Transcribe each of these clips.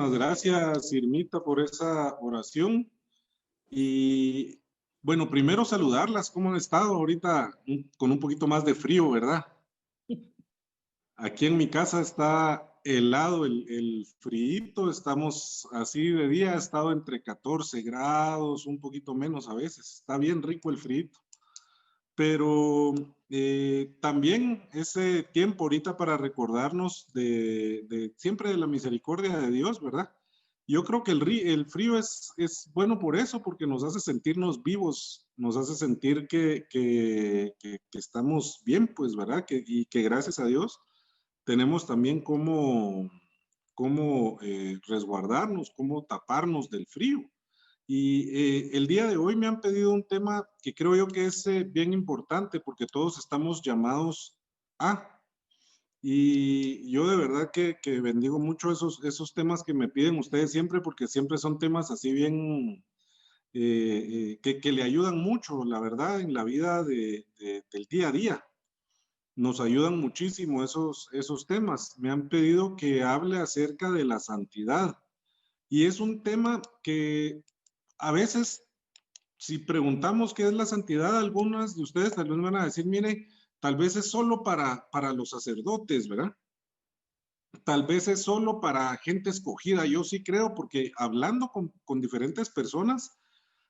Muchas gracias, Irmita, por esa oración. Y bueno, primero saludarlas. ¿Cómo han estado ahorita con un poquito más de frío, verdad? Aquí en mi casa está helado el frío. Estamos así de día, ha estado entre 14 grados, un poquito menos a veces. Está bien rico el frío. Pero también ese tiempo ahorita para recordarnos de siempre de la misericordia de Dios, ¿verdad? Yo creo que el frío es bueno por eso, porque nos hace sentirnos vivos, nos hace sentir que estamos bien, pues, ¿verdad? Y que gracias a Dios tenemos también cómo resguardarnos, cómo taparnos del frío. Y el día de hoy me han pedido un tema que creo yo que es bien importante porque todos estamos llamados a, y yo de verdad que bendigo mucho esos temas que me piden ustedes siempre porque siempre son temas así bien, que le ayudan mucho, la verdad, en la vida del día a día. Nos ayudan muchísimo esos temas. Me han pedido que hable acerca de la santidad. Y es un tema que a veces si preguntamos qué es la santidad, algunas de ustedes tal vez van a decir, mire, tal vez es solo para los sacerdotes, ¿verdad? Tal vez es solo para gente escogida. Yo sí creo, porque hablando con diferentes personas,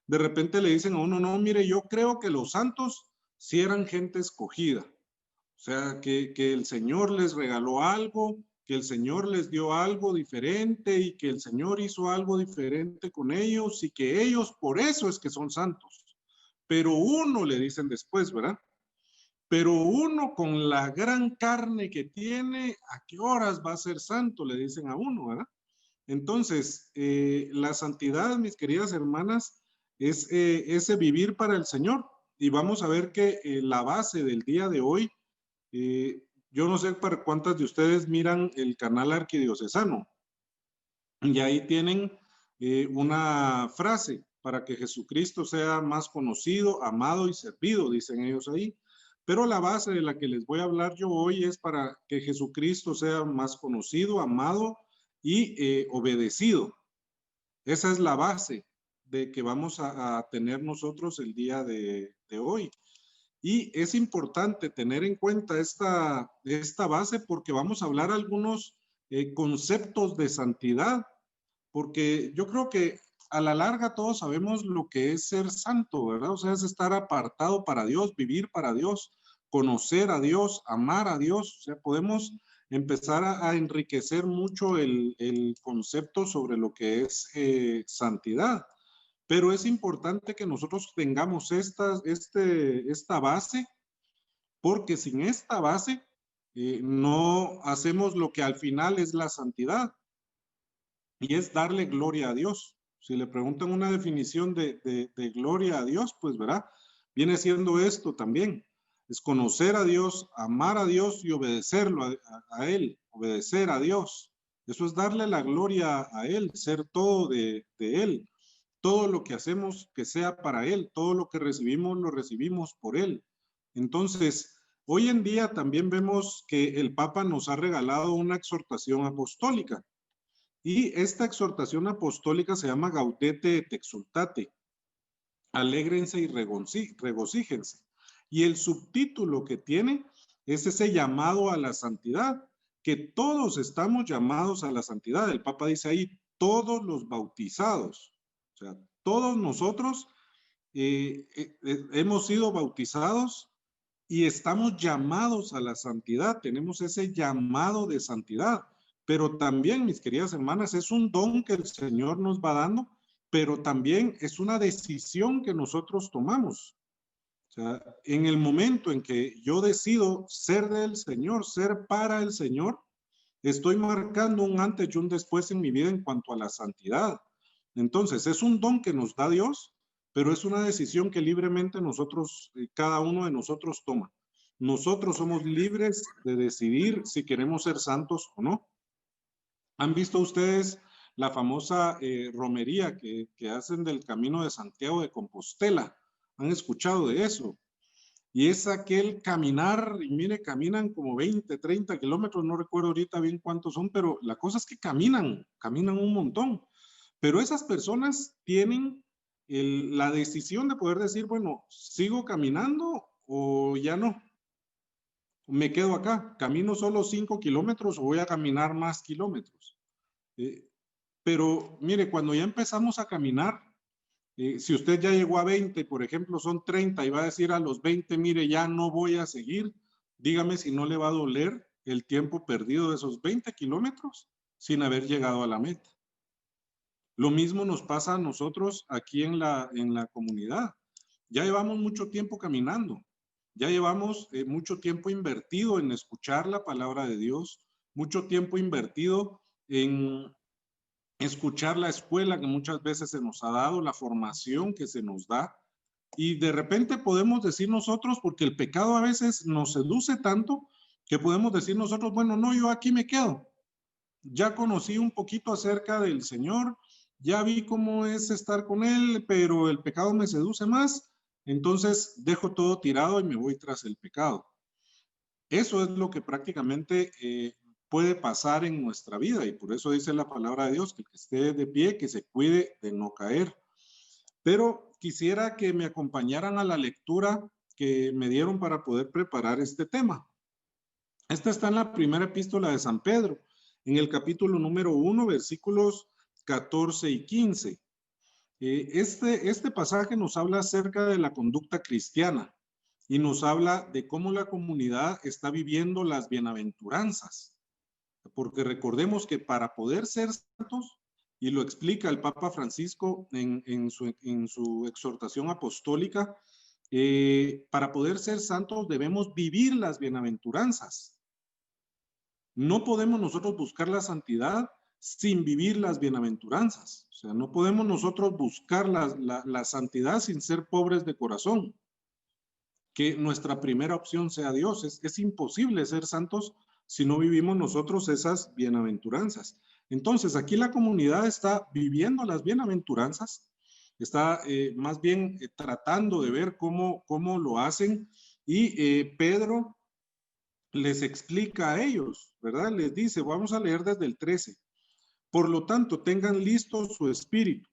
de repente le dicen a uno, no, mire, yo creo que los santos sí eran gente escogida. O sea, que el Señor les regaló algo, que el Señor les dio algo diferente y que el Señor hizo algo diferente con ellos y que ellos por eso es que son santos. Pero uno, le dicen después, ¿verdad? Pero uno con la gran carne que tiene, ¿a qué horas va a ser santo? Le dicen a uno, ¿verdad? Entonces, la santidad, mis queridas hermanas, es ese vivir para el Señor. Y vamos a ver que la base del día de hoy, yo no sé para cuántas de ustedes miran el canal arquidiocesano. Y ahí tienen una frase para que Jesucristo sea más conocido, amado y servido, dicen ellos ahí. Pero la base de la que les voy a hablar yo hoy es para que Jesucristo sea más conocido, amado y obedecido. Esa es la base de que vamos a tener nosotros el día de hoy. Y es importante tener en cuenta esta base porque vamos a hablar algunos conceptos de santidad, porque yo creo que a la larga todos sabemos lo que es ser santo, ¿verdad? O sea, es estar apartado para Dios, vivir para Dios, conocer a Dios, amar a Dios. O sea, podemos empezar a enriquecer mucho el concepto sobre lo que es santidad. Pero es importante que nosotros tengamos esta base, porque sin esta base no hacemos lo que al final es la santidad, y es darle gloria a Dios. Si le preguntan una definición de gloria a Dios, pues verá, viene siendo esto también. Es conocer a Dios, amar a Dios y obedecerlo a Él, obedecer a Dios. Eso es darle la gloria a Él, ser todo de Él. Todo lo que hacemos que sea para Él, todo lo que recibimos lo recibimos por Él. Entonces, hoy en día también vemos que el Papa nos ha regalado una exhortación apostólica. Y esta exhortación apostólica se llama Gaudete et Exultate, alégrense y regocíjense. Y el subtítulo que tiene es ese llamado a la santidad, que todos estamos llamados a la santidad. El Papa dice ahí, todos los bautizados, o sea, todos nosotros hemos sido bautizados y estamos llamados a la santidad, tenemos ese llamado de santidad. Pero también, mis queridas hermanas, es un don que el Señor nos va dando, pero también es una decisión que nosotros tomamos. O sea, en el momento en que yo decido ser del Señor, ser para el Señor, estoy marcando un antes y un después en mi vida en cuanto a la santidad. Entonces, es un don que nos da Dios, pero es una decisión que libremente nosotros, cada uno de nosotros toma. Nosotros somos libres de decidir si queremos ser santos o no. ¿Han visto ustedes la famosa romería que hacen del Camino de Santiago de Compostela? ¿Han escuchado de eso? y es aquel caminar, y mire, caminan como 20, 30 kilómetros, no recuerdo ahorita bien cuántos son, pero la cosa es que caminan un montón. Pero esas personas tienen la decisión de poder decir, bueno, ¿sigo caminando o ya no? Me quedo acá, camino solo 5 kilómetros o voy a caminar más kilómetros. Pero mire, cuando ya empezamos a caminar, si usted ya llegó a 20, por ejemplo, son 30 y va a decir a los 20, mire, ya no voy a seguir, dígame si no le va a doler el tiempo perdido de esos 20 kilómetros sin haber llegado a la meta. Lo mismo nos pasa a nosotros aquí en la comunidad. Ya llevamos mucho tiempo caminando, ya llevamos mucho tiempo invertido en escuchar la palabra de Dios, mucho tiempo invertido en escuchar la escuela que muchas veces se nos ha dado, la formación que se nos da, y de repente podemos decir nosotros, porque el pecado a veces nos seduce tanto, que podemos decir nosotros, bueno, no, yo aquí me quedo. Ya conocí un poquito acerca del Señor, ya vi cómo es estar con Él, pero el pecado me seduce más, entonces dejo todo tirado y me voy tras el pecado. Eso es lo que prácticamente puede pasar en nuestra vida, y por eso dice la palabra de Dios, que el que esté de pie, que se cuide de no caer. Pero quisiera que me acompañaran a la lectura que me dieron para poder preparar este tema. Esta está en la primera epístola de San Pedro, en el capítulo número 1, versículos 14 y 15. Este pasaje nos habla acerca de la conducta cristiana y nos habla de cómo la comunidad está viviendo las bienaventuranzas. Porque recordemos que para poder ser santos, y lo explica el Papa Francisco en su exhortación apostólica, para poder ser santos debemos vivir las bienaventuranzas. No podemos nosotros buscar la santidad sin vivir las bienaventuranzas. O sea, no podemos nosotros buscar la santidad sin ser pobres de corazón. Que nuestra primera opción sea Dios. Es imposible ser santos si no vivimos nosotros esas bienaventuranzas. Entonces, aquí la comunidad está viviendo las bienaventuranzas, está más bien tratando de ver cómo lo hacen, y Pedro les explica a ellos, ¿verdad? Les dice, vamos a leer desde el 13. Por lo tanto, tengan listo su espíritu,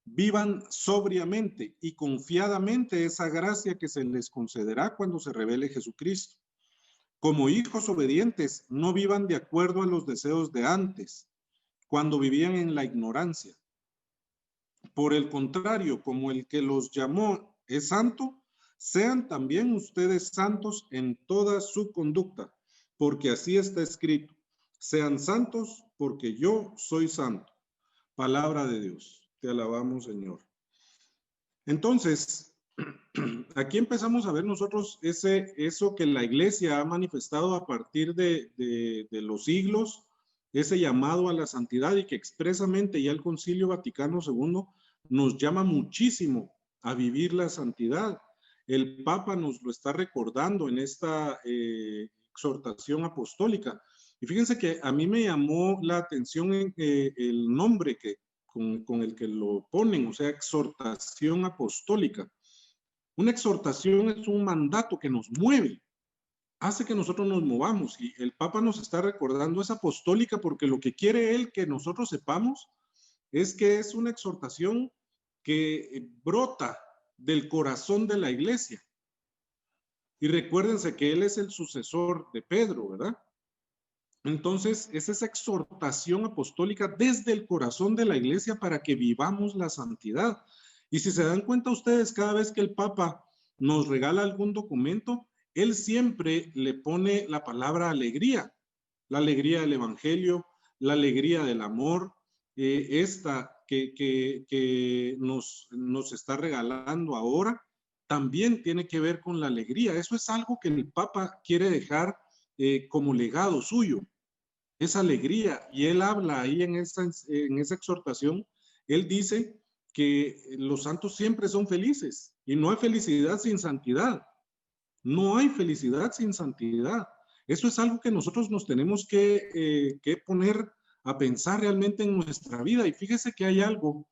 vivan sobriamente y confiadamente esa gracia que se les concederá cuando se revele Jesucristo. Como hijos obedientes, no vivan de acuerdo a los deseos de antes, cuando vivían en la ignorancia. Por el contrario, como el que los llamó es santo, sean también ustedes santos en toda su conducta, porque así está escrito. Sean santos porque yo soy santo. Palabra de Dios. Te alabamos, Señor. Entonces, aquí empezamos a ver nosotros eso que la iglesia ha manifestado a partir de los siglos, ese llamado a la santidad, y que expresamente ya el Concilio Vaticano II nos llama muchísimo a vivir la santidad. El Papa nos lo está recordando en esta exhortación apostólica. Y fíjense que a mí me llamó la atención el nombre con el que lo ponen, o sea, exhortación apostólica. Una exhortación es un mandato que nos mueve, hace que nosotros nos movamos, y el Papa nos está recordando esa apostólica porque lo que quiere él que nosotros sepamos es que es una exhortación que brota del corazón de la iglesia. Y recuérdense que él es el sucesor de Pedro, ¿verdad? Entonces, es esa exhortación apostólica desde el corazón de la iglesia para que vivamos la santidad. Y si se dan cuenta ustedes, cada vez que el Papa nos regala algún documento, él siempre le pone la palabra alegría, la alegría del Evangelio, la alegría del amor, esta que nos está regalando ahora, también tiene que ver con la alegría. Eso es algo que el Papa quiere dejar como legado suyo, esa alegría. Y él habla ahí en esa exhortación, él dice que los santos siempre son felices, y no hay felicidad sin santidad. No hay felicidad sin santidad. Eso es algo que nosotros nos tenemos que poner a pensar realmente en nuestra vida. Y fíjese que hay algo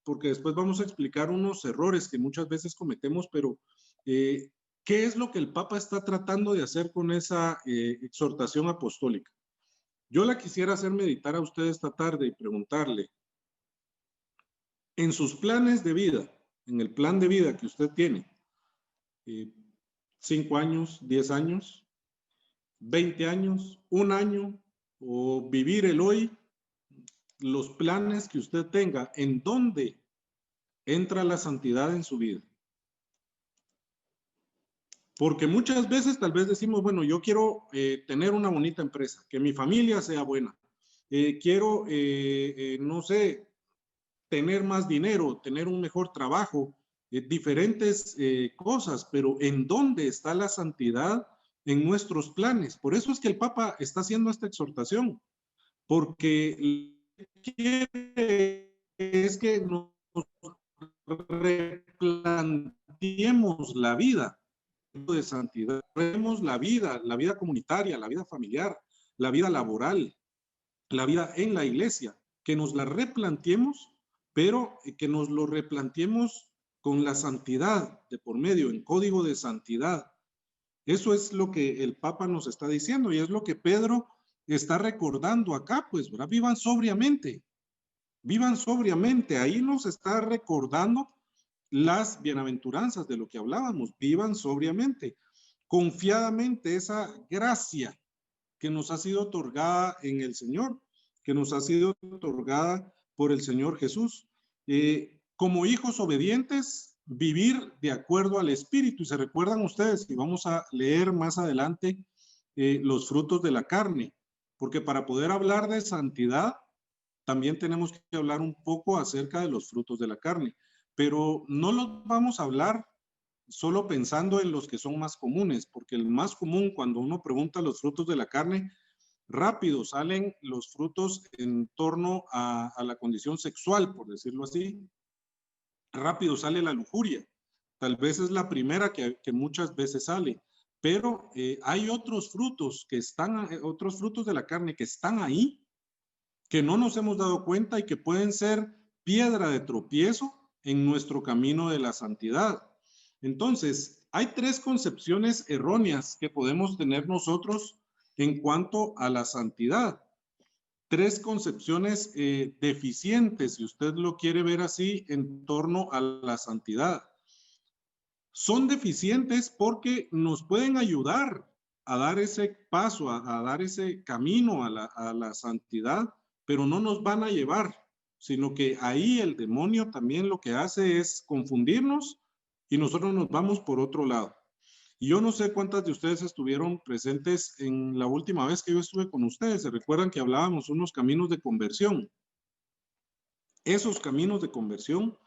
porque después vamos a explicar unos errores que muchas veces cometemos, pero ¿qué es lo que el Papa está tratando de hacer con esa exhortación apostólica? Yo la quisiera hacer meditar a usted esta tarde y preguntarle, en sus planes de vida, en el plan de vida que usted tiene, 5 años, 10 años, 20 años, 1 año, o vivir el hoy, los planes que usted tenga, ¿en dónde entra la santidad en su vida? Porque muchas veces tal vez decimos, bueno, yo quiero tener una bonita empresa, que mi familia sea buena, quiero, no sé, tener más dinero, tener un mejor trabajo, diferentes cosas, pero ¿en dónde está la santidad en nuestros planes? Por eso es que el Papa está haciendo esta exhortación, porque quiere es que nos replanteemos la vida de santidad, vemos la vida comunitaria, la vida familiar, la vida laboral, la vida en la iglesia, que nos la replanteemos, pero que nos lo replanteemos con la santidad de por medio, en código de santidad. Eso es lo que el Papa nos está diciendo y es lo que Pedro está recordando acá, pues, ¿verdad? Vivan sobriamente, ahí nos está recordando las bienaventuranzas de lo que hablábamos, vivan sobriamente, confiadamente, esa gracia que nos ha sido otorgada en el Señor, que nos ha sido otorgada por el Señor Jesús. Como hijos obedientes, vivir de acuerdo al Espíritu. Y se recuerdan ustedes, y vamos a leer más adelante los frutos de la carne, porque para poder hablar de santidad, también tenemos que hablar un poco acerca de los frutos de la carne, pero no los vamos a hablar solo pensando en los que son más comunes, porque el más común cuando uno pregunta los frutos de la carne, rápido salen los frutos en torno a la condición sexual, por decirlo así. Rápido sale la lujuria. Tal vez es la primera que muchas veces sale, pero hay otros frutos que están, otros frutos de la carne que están ahí, que no nos hemos dado cuenta y que pueden ser piedra de tropiezo en nuestro camino de la santidad. Entonces, hay 3 concepciones erróneas que podemos tener nosotros en cuanto a la santidad. 3 concepciones deficientes, si usted lo quiere ver así, en torno a la santidad. Son deficientes porque nos pueden ayudar a dar ese paso, a dar ese camino a la santidad, pero no nos van a llevar, sino que ahí el demonio también lo que hace es confundirnos y nosotros nos vamos por otro lado. Y yo no sé cuántas de ustedes estuvieron presentes en la última vez que yo estuve con ustedes. Se recuerdan que hablábamos unos caminos de conversión. Esos caminos de conversión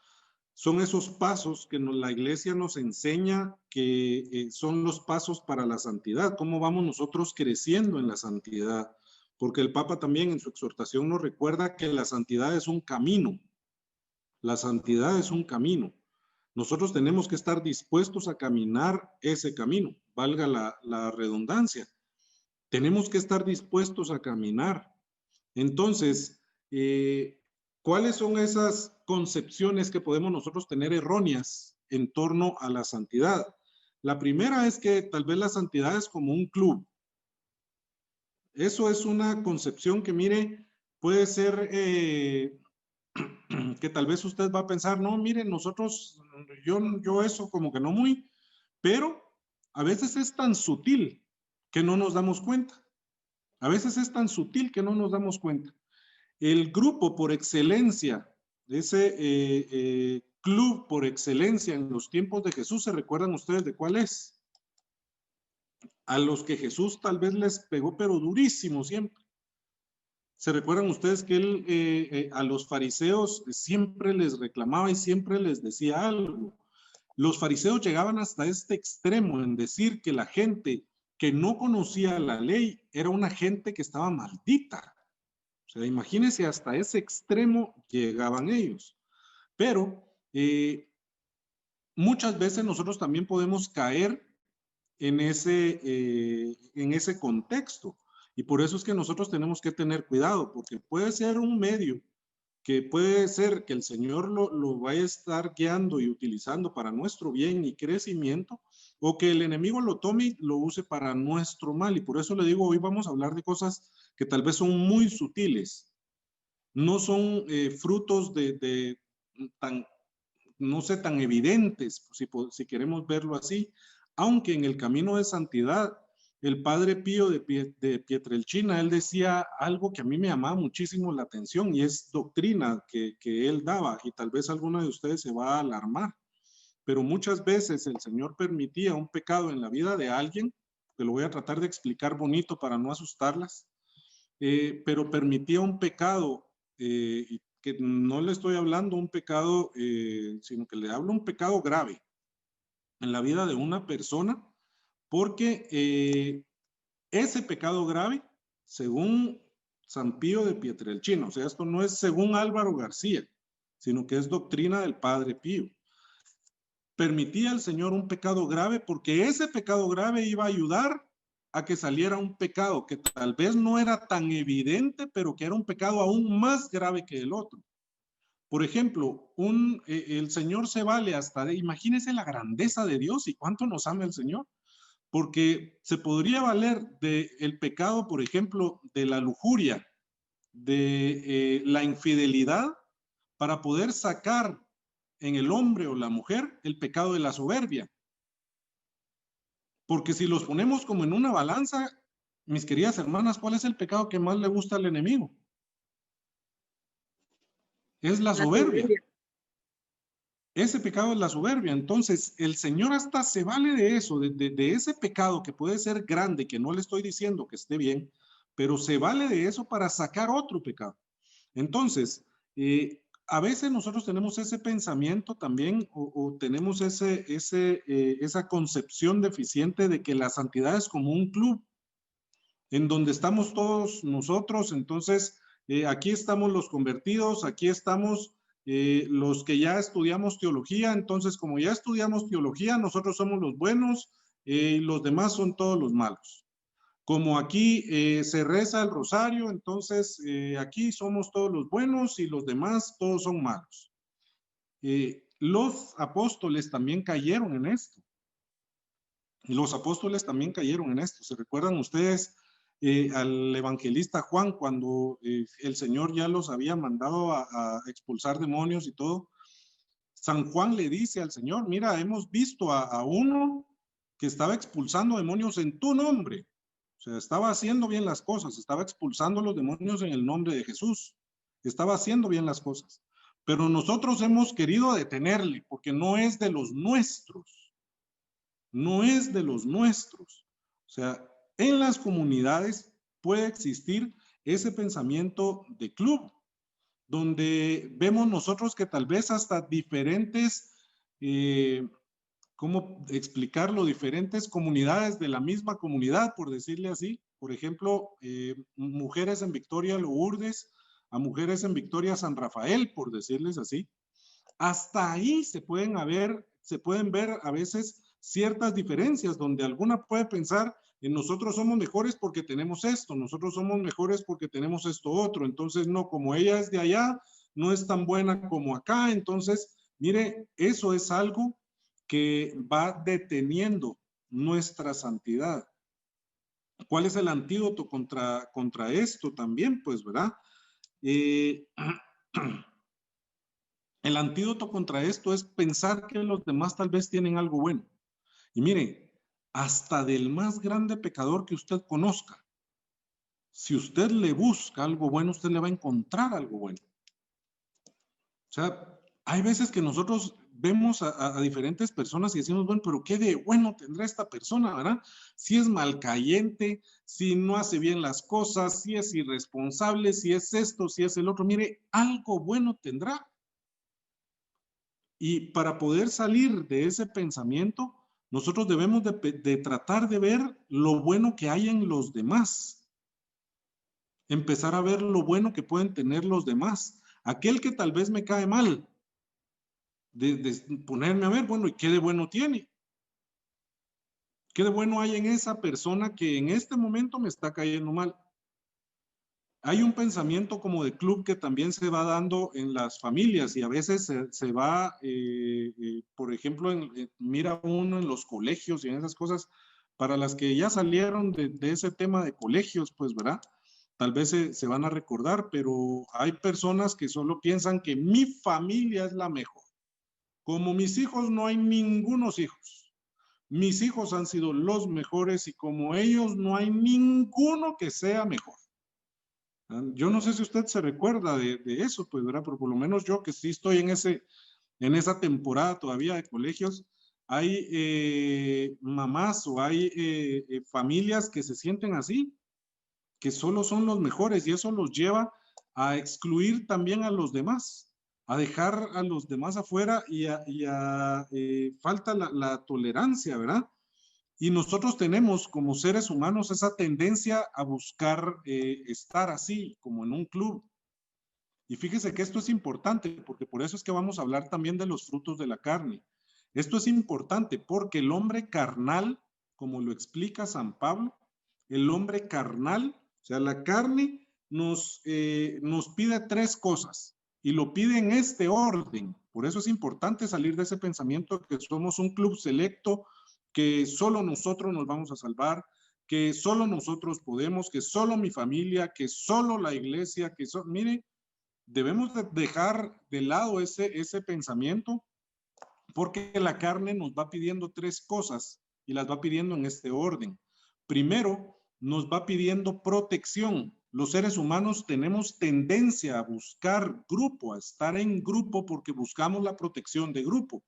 son esos pasos que la iglesia nos enseña que son los pasos para la santidad. ¿Cómo vamos nosotros creciendo en la santidad? Porque el Papa también en su exhortación nos recuerda que la santidad es un camino. La santidad es un camino. Nosotros tenemos que estar dispuestos a caminar ese camino, valga la redundancia. Tenemos que estar dispuestos a caminar. Entonces, ¿cuáles son esas concepciones que podemos nosotros tener erróneas en torno a la santidad? La primera es que tal vez la santidad es como un club. Eso es una concepción que, mire, puede ser que tal vez usted va a pensar, no, mire, nosotros, yo eso como que no muy, pero a veces es tan sutil que no nos damos cuenta. A veces es tan sutil que no nos damos cuenta. El grupo por excelencia, ese club por excelencia en los tiempos de Jesús, ¿se recuerdan ustedes de cuál es? A los que Jesús tal vez les pegó, pero durísimo siempre. ¿Se recuerdan ustedes que él a los fariseos siempre les reclamaba y siempre les decía algo? Los fariseos llegaban hasta este extremo en decir que la gente que no conocía la ley era una gente que estaba maldita. O sea, imagínense, hasta ese extremo llegaban ellos. Pero muchas veces nosotros también podemos caer en ese contexto. Y por eso es que nosotros tenemos que tener cuidado, porque puede ser un medio que puede ser que el Señor lo vaya a estar guiando y utilizando para nuestro bien y crecimiento, o que el enemigo lo tome y lo use para nuestro mal. Y por eso le digo, hoy vamos a hablar de cosas que tal vez son muy sutiles, no son frutos de tan, no sé, tan evidentes, si queremos verlo así, aunque en el camino de santidad, el padre Pío de Pietrelcina, él decía algo que a mí me llamaba muchísimo la atención y es doctrina que él daba, y tal vez alguno de ustedes se va a alarmar, pero muchas veces el Señor permitía un pecado en la vida de alguien, que lo voy a tratar de explicar bonito para no asustarlas, pero permitía un pecado, que no le estoy hablando un pecado, sino que le hablo un pecado grave en la vida de una persona, porque ese pecado grave, según San Pío de Pietrelcina, o sea, esto no es según Álvaro García, sino que es doctrina del Padre Pío, permitía al Señor un pecado grave porque ese pecado grave iba a ayudar a que saliera un pecado que tal vez no era tan evidente, pero que era un pecado aún más grave que el otro. Por ejemplo, el Señor se vale hasta de, imagínense la grandeza de Dios y cuánto nos ama el Señor, porque se podría valer del pecado, por ejemplo, de la lujuria, de la infidelidad, para poder sacar en el hombre o la mujer el pecado de la soberbia. Porque si los ponemos como en una balanza, mis queridas hermanas, ¿cuál es el pecado que más le gusta al enemigo? Es la soberbia. Ese pecado es la soberbia. Entonces, el Señor hasta se vale de eso, de ese pecado que puede ser grande, que no le estoy diciendo que esté bien, pero se vale de eso para sacar otro pecado. Entonces, a veces nosotros tenemos ese pensamiento también o tenemos esa concepción deficiente de que la santidad es como un club en donde estamos todos nosotros. Entonces, aquí estamos los convertidos, aquí estamos los que ya estudiamos teología. Entonces, como ya estudiamos teología, nosotros somos los buenos y los demás son todos los malos. Como aquí se reza el rosario, entonces aquí somos todos los buenos y los demás todos son malos. Los apóstoles también cayeron en esto. Los apóstoles también cayeron en esto. ¿Se recuerdan ustedes al evangelista Juan cuando el Señor ya los había mandado a expulsar demonios y todo? San Juan le dice al Señor, mira, hemos visto a uno que estaba expulsando demonios en tu nombre. O sea, estaba haciendo bien las cosas, estaba expulsando los demonios en el nombre de Jesús. Estaba haciendo bien las cosas. Pero nosotros hemos querido detenerle porque no es de los nuestros. No es de los nuestros. O sea, en las comunidades puede existir ese pensamiento de club, donde vemos nosotros que tal vez hasta diferentes, ¿cómo explicarlo? Diferentes comunidades de la misma comunidad, por decirle así. Por ejemplo, mujeres en Victoria Lourdes, a mujeres en Victoria San Rafael, por decirles así. Hasta ahí se pueden ver a veces ciertas diferencias, donde alguna puede pensar en nosotros somos mejores porque tenemos esto, nosotros somos mejores porque tenemos esto otro, entonces no, como ella es de allá, no es tan buena como acá. Entonces, mire, eso es algo que va deteniendo nuestra santidad. ¿Cuál es el antídoto contra esto también? Pues, ¿verdad? El antídoto contra esto es pensar que los demás tal vez tienen algo bueno. Y mire, hasta del más grande pecador que usted conozca, si usted le busca algo bueno, usted le va a encontrar algo bueno. O sea, hay veces que nosotros vemos a diferentes personas y decimos, bueno, pero ¿qué de bueno tendrá esta persona, verdad? Si es malcayente, si no hace bien las cosas, si es irresponsable, si es esto, si es el otro, mire, algo bueno tendrá. Y para poder salir de ese pensamiento, nosotros debemos de tratar de ver lo bueno que hay en los demás. Empezar a ver lo bueno que pueden tener los demás. Aquel que tal vez me cae mal, de ponerme a ver, bueno, ¿y qué de bueno tiene? ¿Qué de bueno hay en esa persona que en este momento me está cayendo mal? hay un pensamiento como de club que también se va dando en las familias y a veces se va, por ejemplo, mira uno en los colegios y en esas cosas, para las que ya salieron de ese tema de colegios, pues, ¿verdad? Tal vez se van a recordar, pero hay personas que solo piensan que mi familia es la mejor. Como mis hijos, no hay ningunos hijos. Mis hijos han sido los mejores y como ellos, no hay ninguno que sea mejor. Yo no sé si usted se recuerda de eso, pues, ¿verdad? Pero por lo menos yo que sí estoy en esa temporada todavía de colegios, hay mamás o hay familias que se sienten así, que solo son los mejores y eso los lleva a excluir también a los demás, a dejar a los demás afuera falta la tolerancia, ¿verdad? Y nosotros tenemos como seres humanos esa tendencia a buscar estar así, como en un club. Y fíjese que esto es importante, porque por eso es que vamos a hablar también de los frutos de la carne. Esto es importante porque el hombre carnal, como lo explica San Pablo, el hombre carnal, o sea, la carne nos pide tres cosas y lo pide en este orden. Por eso es importante salir de ese pensamiento de que somos un club selecto, que solo nosotros nos vamos a salvar, que solo nosotros podemos, que solo mi familia, que solo la iglesia, mire, debemos de dejar de lado ese pensamiento porque la carne nos va pidiendo tres cosas y las va pidiendo en este orden. Primero, nos va pidiendo protección. Los seres humanos tenemos tendencia a buscar grupo, a estar en grupo porque buscamos la protección de grupo.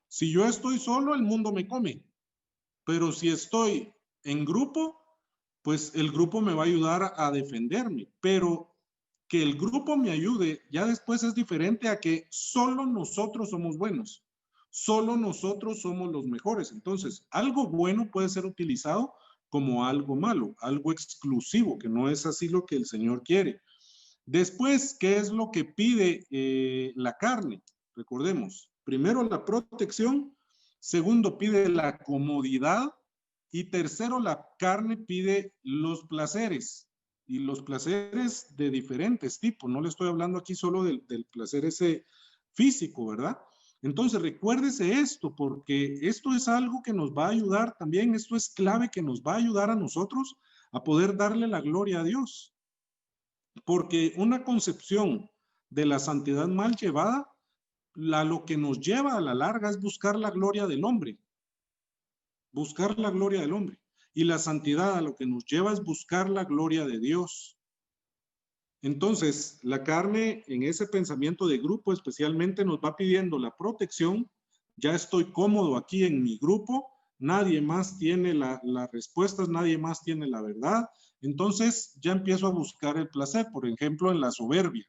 Si yo estoy solo, el mundo me come. Pero si estoy en grupo, pues el grupo me va a ayudar a defenderme. Pero que el grupo me ayude ya después es diferente a que solo nosotros somos buenos. Solo nosotros somos los mejores. Entonces, algo bueno puede ser utilizado como algo malo, algo exclusivo, que no es así lo que el Señor quiere. Después, ¿qué es lo que pide la carne? Recordemos, primero la protección, segundo pide la comodidad y tercero la carne pide los placeres y los placeres de diferentes tipos. No le estoy hablando aquí solo del placer ese físico, ¿verdad? Entonces recuérdese esto porque esto es algo que nos va a ayudar también, esto es clave que nos va a ayudar a nosotros a poder darle la gloria a Dios. Porque una concepción de la santidad mal llevada, lo que nos lleva a la larga es buscar la gloria del hombre, buscar la gloria del hombre. Y la santidad a lo que nos lleva es buscar la gloria de Dios. Entonces, la carne en ese pensamiento de grupo especialmente nos va pidiendo la protección. Ya estoy cómodo aquí en mi grupo, nadie más tiene las respuestas, nadie más tiene la verdad. Entonces ya empiezo a buscar el placer, por ejemplo, en la soberbia,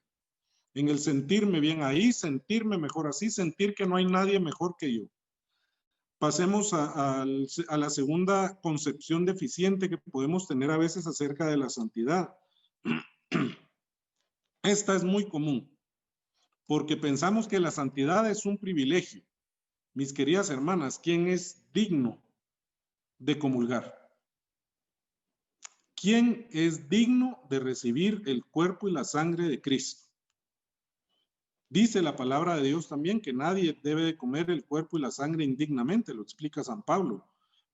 en el sentirme bien ahí, sentirme mejor así, sentir que no hay nadie mejor que yo. Pasemos a la segunda concepción deficiente que podemos tener a veces acerca de la santidad. Esta es muy común, porque pensamos que la santidad es un privilegio. Mis queridas hermanas, ¿quién es digno de comulgar? ¿Quién es digno de recibir el cuerpo y la sangre de Cristo? Dice la palabra de Dios también que nadie debe de comer el cuerpo y la sangre indignamente, lo explica San Pablo.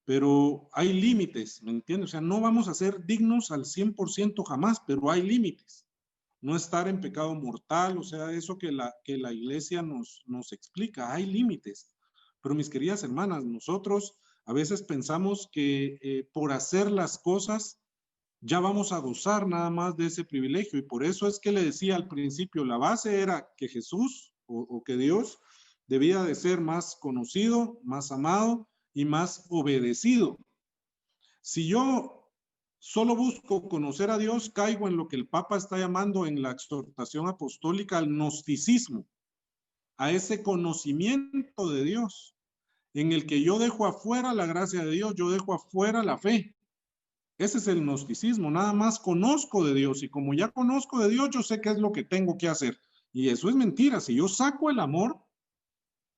Pero hay límites, ¿me entiendes? O sea, no vamos a ser dignos al 100% jamás, pero hay límites. No estar en pecado mortal, o sea, eso que la iglesia nos explica, hay límites. Pero mis queridas hermanas, nosotros a veces pensamos que por hacer las cosas ya vamos a gozar nada más de ese privilegio. Y por eso es que le decía al principio, la base era que Jesús o que Dios debía de ser más conocido, más amado y más obedecido. Si yo solo busco conocer a Dios, caigo en lo que el Papa está llamando en la exhortación apostólica al gnosticismo, a ese conocimiento de Dios, en el que yo dejo afuera la gracia de Dios, yo dejo afuera la fe. Ese es el gnosticismo, nada más conozco de Dios y como ya conozco de Dios, yo sé qué es lo que tengo que hacer. Y eso es mentira, si yo saco el amor,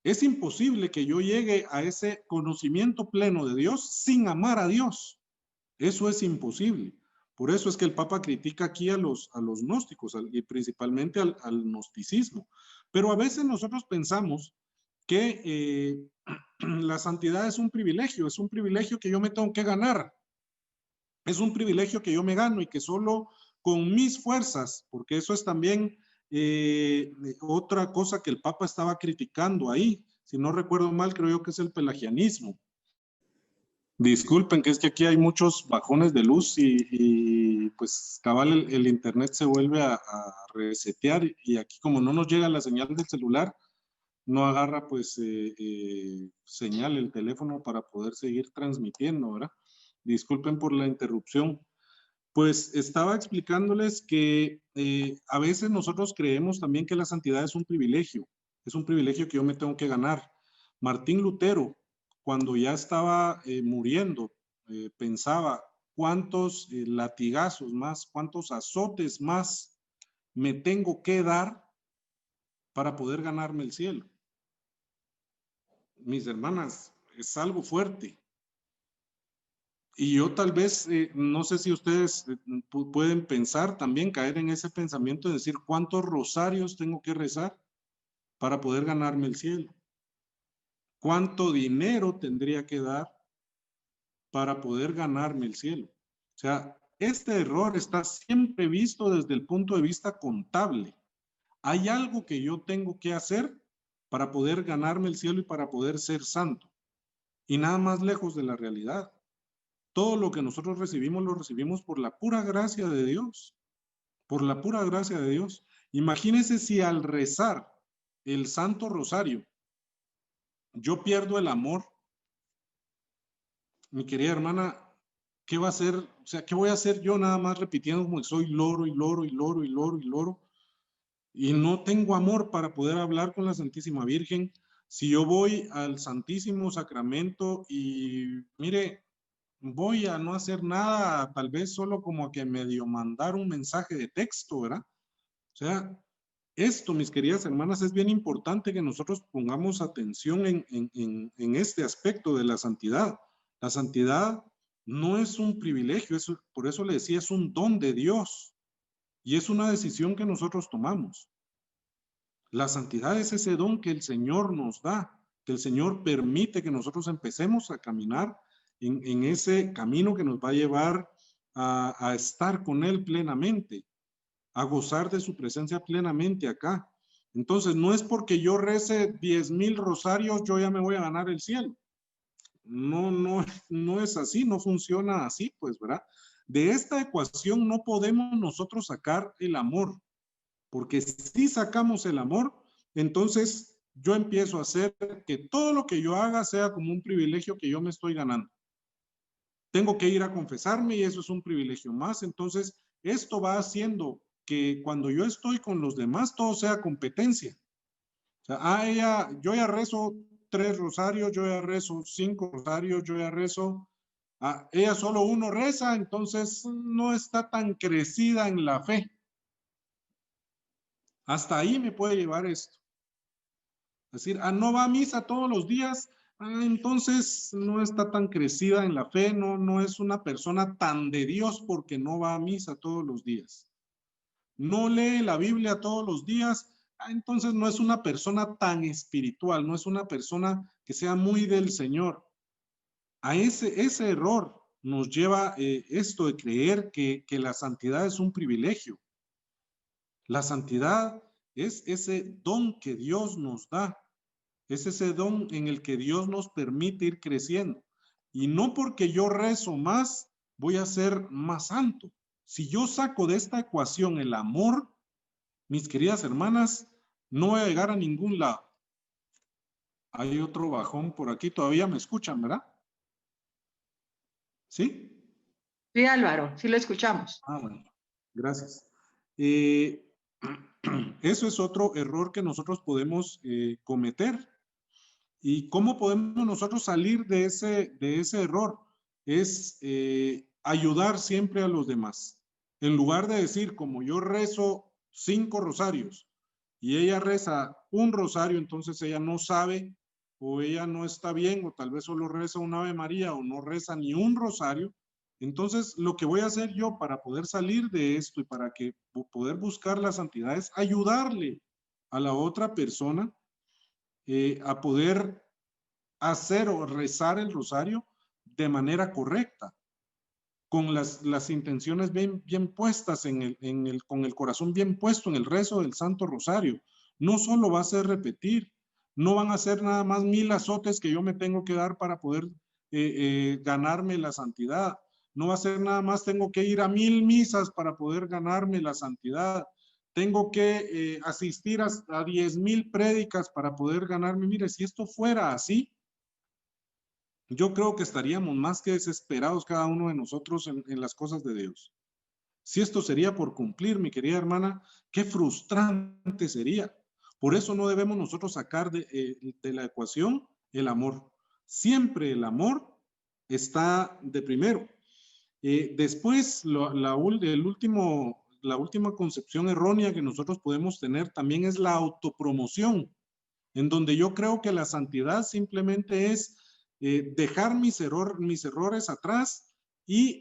es imposible que yo llegue a ese conocimiento pleno de Dios sin amar a Dios. Eso es imposible, Por eso es que el Papa critica aquí a los gnósticos y principalmente al gnosticismo. Pero a veces nosotros pensamos que la santidad es un privilegio que yo me tengo que ganar. Es un privilegio que yo me gano y que solo con mis fuerzas, porque eso es también otra cosa que el Papa estaba criticando ahí. Si no recuerdo mal, creo yo que es el pelagianismo. Disculpen, que es que aquí hay muchos bajones de luz y pues cabal el internet se vuelve a resetear y aquí como no nos llega la señal del celular, no agarra pues señal el teléfono para poder seguir transmitiendo, ¿verdad? Disculpen por la interrupción. Pues estaba explicándoles que a veces nosotros creemos también que la santidad es un privilegio que yo me tengo que ganar. Martín Lutero, cuando ya estaba muriendo, pensaba cuántos latigazos más, cuántos azotes más me tengo que dar para poder ganarme el cielo. Mis hermanas, es algo fuerte. Y yo tal vez, no sé si ustedes pueden pensar también, caer en ese pensamiento de decir cuántos rosarios tengo que rezar para poder ganarme el cielo. ¿Cuánto dinero tendría que dar para poder ganarme el cielo? O sea, este error está siempre visto desde el punto de vista contable. Hay algo que yo tengo que hacer para poder ganarme el cielo y para poder ser santo. Y nada más lejos de la realidad. Todo lo que nosotros recibimos lo recibimos por la pura gracia de Dios. Por la pura gracia de Dios. Imagínense si al rezar el Santo Rosario yo pierdo el amor. Mi querida hermana, ¿qué va a hacer? O sea, ¿qué voy a hacer yo nada más repitiendo como soy loro y loro y loro y loro y loro? Y no tengo amor para poder hablar con la Santísima Virgen. Si yo voy al Santísimo Sacramento y mire, voy a no hacer nada, tal vez solo como que medio mandar un mensaje de texto, ¿verdad? O sea, esto, mis queridas hermanas, es bien importante que nosotros pongamos atención en este aspecto de la santidad. La santidad no es un privilegio, por eso le decía, es un don de Dios y es una decisión que nosotros tomamos. La santidad es ese don que el Señor nos da, que el Señor permite que nosotros empecemos a caminar en ese camino que nos va a llevar a estar con Él plenamente, a gozar de su presencia plenamente acá. Entonces, no es porque yo rece 10,000 rosarios, yo ya me voy a ganar el cielo. No es así, no funciona así, pues, ¿verdad? De esta ecuación no podemos nosotros sacar el amor, porque si sacamos el amor, entonces yo empiezo a hacer que todo lo que yo haga sea como un privilegio que yo me estoy ganando. Tengo que ir a confesarme y eso es un privilegio más. Entonces, esto va haciendo que cuando yo estoy con los demás, todo sea competencia. O sea, yo ya rezo 3 rosarios, yo ya rezo 5 rosarios, yo ya rezo. Ella solo uno reza, entonces no está tan crecida en la fe. Hasta ahí me puede llevar esto. Es decir, no va a misa todos los días, entonces no está tan crecida en la fe, no es una persona tan de Dios porque no va a misa todos los días. No lee la Biblia todos los días, entonces no es una persona tan espiritual, no es una persona que sea muy del Señor. A ese error nos lleva esto de creer que la santidad es un privilegio. La santidad es ese don que Dios nos da. Es ese don en el que Dios nos permite ir creciendo. Y no porque yo rezo más, voy a ser más santo. Si yo saco de esta ecuación el amor, mis queridas hermanas, no voy a llegar a ningún lado. Hay otro bajón por aquí, todavía me escuchan, ¿verdad? ¿Sí? Sí, Álvaro, sí lo escuchamos. Bueno, gracias. Eso es otro error que nosotros podemos cometer. ¿Y cómo podemos nosotros salir de ese error? Es ayudar siempre a los demás. En lugar de decir, como yo rezo 5 rosarios y ella reza un rosario, entonces ella no sabe o ella no está bien o tal vez solo reza un Ave María o no reza ni un rosario, Entonces, lo que voy a hacer yo para poder salir de esto y para que poder buscar la santidad es ayudarle a la otra persona a poder hacer o rezar el rosario de manera correcta, con las intenciones bien puestas con el corazón bien puesto en el rezo del Santo Rosario. No solo va a ser repetir, no van a ser nada más 1000 azotes que yo me tengo que dar para poder ganarme la santidad. No va a ser nada más tengo que ir a 1000 misas para poder ganarme la santidad. Tengo que asistir a 10,000 prédicas para poder ganarme. Mire, si esto fuera así, yo creo que estaríamos más que desesperados cada uno de nosotros en las cosas de Dios. Si esto sería por cumplir, mi querida hermana, qué frustrante sería. Por eso no debemos nosotros sacar de la ecuación el amor. Siempre el amor está de primero. Después, la última concepción errónea que nosotros podemos tener también es la autopromoción, en donde yo creo que la santidad simplemente es dejar mis errores atrás y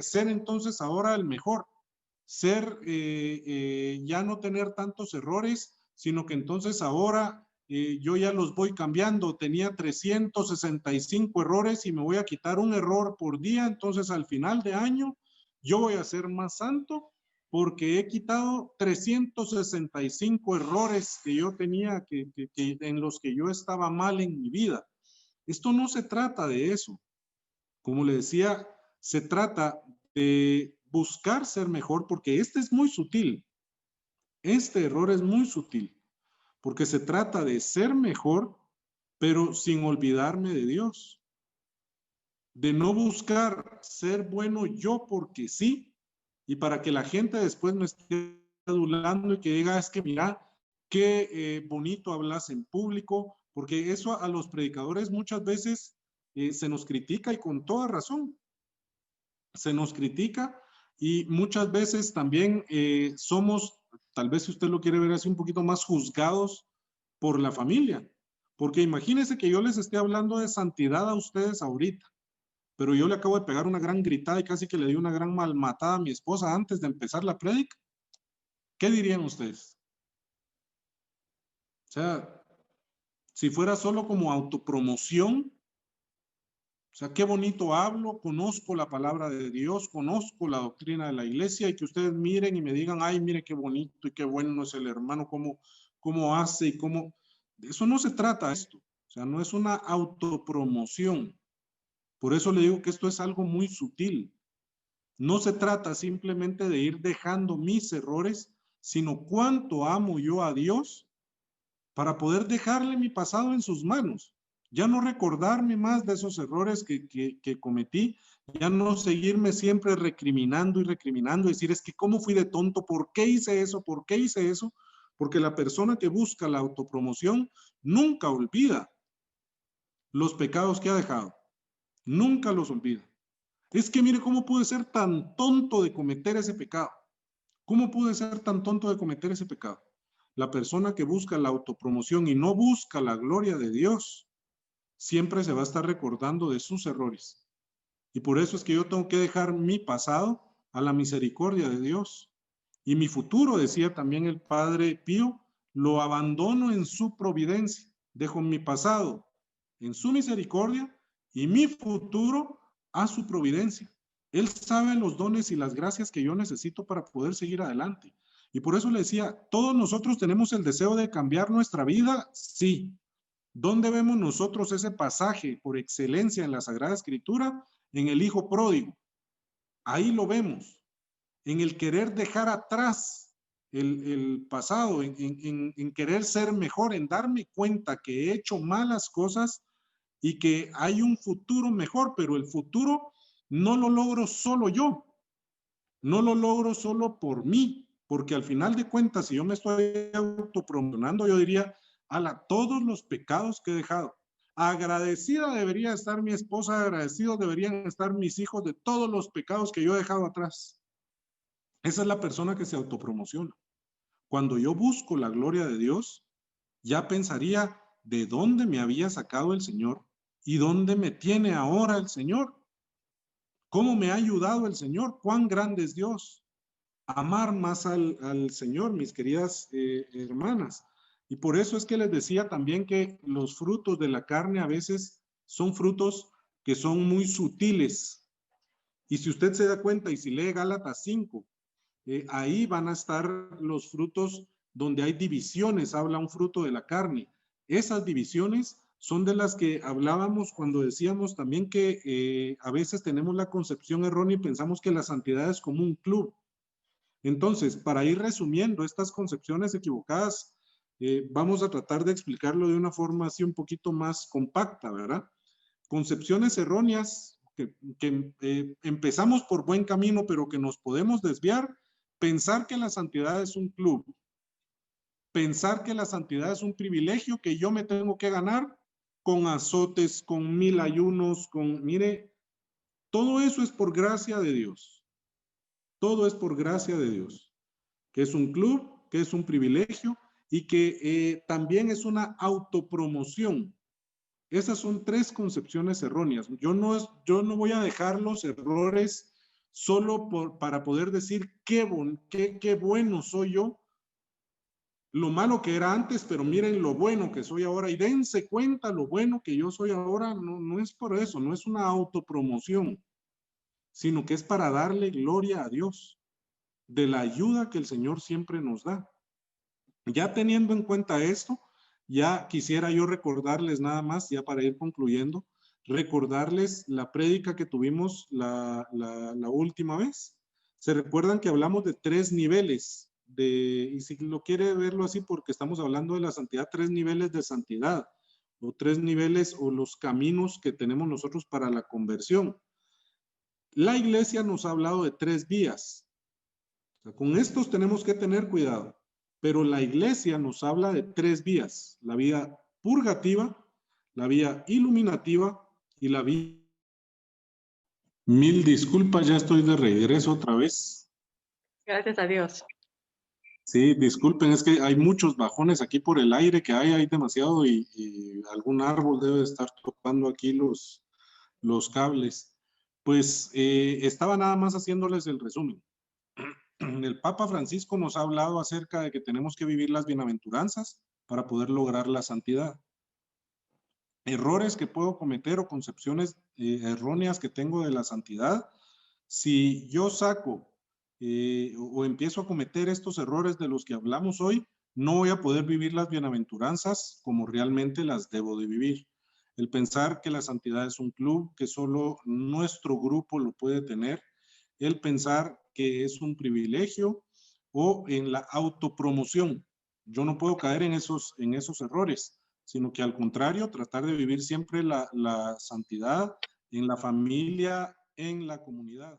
ser entonces ahora el mejor, ser ya no tener tantos errores, sino que entonces ahora yo ya los voy cambiando. Tenía 365 errores y me voy a quitar un error por día, entonces al final de año yo voy a ser más santo porque he quitado 365 errores que yo tenía, en los que yo estaba mal en mi vida. Esto no se trata de eso. Como le decía, se trata de buscar ser mejor, porque este es muy sutil. Este error es muy sutil, porque se trata de ser mejor, pero sin olvidarme de Dios. De no buscar ser bueno yo porque sí, y para que la gente después me esté adulando y que diga, es que mira, qué bonito hablas en público, porque eso a los predicadores muchas veces se nos critica y con toda razón. Se nos critica y muchas veces también somos, tal vez si usted lo quiere ver así, un poquito más juzgados por la familia. Porque imagínense que yo les esté hablando de santidad a ustedes ahorita, pero yo le acabo de pegar una gran gritada y casi que le di una gran malmatada a mi esposa antes de empezar la prédica. ¿Qué dirían ustedes? O sea, si fuera solo como autopromoción, o sea, qué bonito hablo, conozco la palabra de Dios, conozco la doctrina de la iglesia y que ustedes miren y me digan, ay, mire qué bonito y qué bueno es el hermano, cómo hace y cómo... Eso no se trata de esto, o sea, no es una autopromoción. Por eso le digo que esto es algo muy sutil. No se trata simplemente de ir dejando mis errores, sino cuánto amo yo a Dios para poder dejarle mi pasado en sus manos. Ya no recordarme más de esos errores que cometí, ya no seguirme siempre recriminando y recriminando, decir, es que cómo fui de tonto, ¿por qué hice eso? ¿Por qué hice eso? Porque la persona que busca la autopromoción nunca olvida los pecados que ha dejado, nunca los olvida. Es que mire cómo pude ser tan tonto de cometer ese pecado. ¿Cómo pude ser tan tonto de cometer ese pecado? La persona que busca la autopromoción y no busca la gloria de Dios, siempre se va a estar recordando de sus errores. Y por eso es que yo tengo que dejar mi pasado a la misericordia de Dios. Y mi futuro, decía también el Padre Pío, lo abandono en su providencia. Dejo mi pasado en su misericordia y mi futuro a su providencia. Él sabe los dones y las gracias que yo necesito para poder seguir adelante. Y por eso le decía, todos nosotros tenemos el deseo de cambiar nuestra vida, sí. ¿Dónde vemos nosotros ese pasaje por excelencia en la Sagrada Escritura? En el Hijo Pródigo. Ahí lo vemos. En el querer dejar atrás el pasado, en querer ser mejor, en darme cuenta que he hecho malas cosas y que hay un futuro mejor, pero el futuro no lo logro solo yo, no lo logro solo por mí, porque al final de cuentas, si yo me estoy autopromocionando, yo diría, ala, todos los pecados que he dejado. Agradecida debería estar mi esposa, agradecidos deberían estar mis hijos de todos los pecados que yo he dejado atrás. Esa es la persona que se autopromociona. Cuando yo busco la gloria de Dios, ya pensaría de dónde me había sacado el Señor y dónde me tiene ahora el Señor. ¿Cómo me ha ayudado el Señor? ¿Cuán grande es Dios? Amar más al Señor, mis queridas hermanas. Y por eso es que les decía también que los frutos de la carne a veces son frutos que son muy sutiles. Y si usted se da cuenta y si lee Gálatas 5, ahí van a estar los frutos donde hay divisiones, habla un fruto de la carne. Esas divisiones son de las que hablábamos cuando decíamos también que a veces tenemos la concepción errónea y pensamos que la santidad es como un club. Entonces, para ir resumiendo estas concepciones equivocadas, vamos a tratar de explicarlo de una forma así un poquito más compacta, ¿verdad? Concepciones erróneas que empezamos por buen camino, pero que nos podemos desviar. Pensar que la santidad es un club. Pensar que la santidad es un privilegio que yo me tengo que ganar con azotes, con 1000 ayunos, mire, todo eso es por gracia de Dios. Todo es por gracia de Dios. Que es un club, que es un privilegio y que también es una autopromoción. Esas son tres concepciones erróneas. Yo no voy a dejar los errores solo para poder decir qué bueno soy yo, lo malo que era antes, pero miren lo bueno que soy ahora y dense cuenta lo bueno que yo soy ahora. No es por eso, no es una autopromoción, sino que es para darle gloria a Dios de la ayuda que el Señor siempre nos da. Ya teniendo en cuenta esto, ya quisiera yo recordarles nada más, ya para ir concluyendo, recordarles la prédica que tuvimos la última vez. ¿Se recuerdan que hablamos de 3 niveles? Y si lo quiere verlo así, porque estamos hablando de la santidad, 3 niveles de santidad, o 3 niveles o los caminos que tenemos nosotros para la conversión. La iglesia nos ha hablado de 3 vías. O sea, con estos tenemos que tener cuidado. Pero la iglesia nos habla de 3 vías: la vía purgativa, la vía iluminativa y la vía... Mil disculpas, ya estoy de regreso otra vez. Gracias a Dios. Sí, disculpen, es que hay muchos bajones aquí por el aire que hay demasiado y algún árbol debe estar tocando aquí los cables. Pues estaba nada más haciéndoles el resumen. El Papa Francisco nos ha hablado acerca de que tenemos que vivir las bienaventuranzas para poder lograr la santidad. Errores que puedo cometer o concepciones erróneas que tengo de la santidad, si yo saco o empiezo a cometer estos errores de los que hablamos hoy, no voy a poder vivir las bienaventuranzas como realmente las debo de vivir. El pensar que la santidad es un club, que solo nuestro grupo lo puede tener, el pensar que es un privilegio o en la autopromoción. Yo no puedo caer en esos errores, sino que al contrario, tratar de vivir siempre la santidad en la familia, en la comunidad.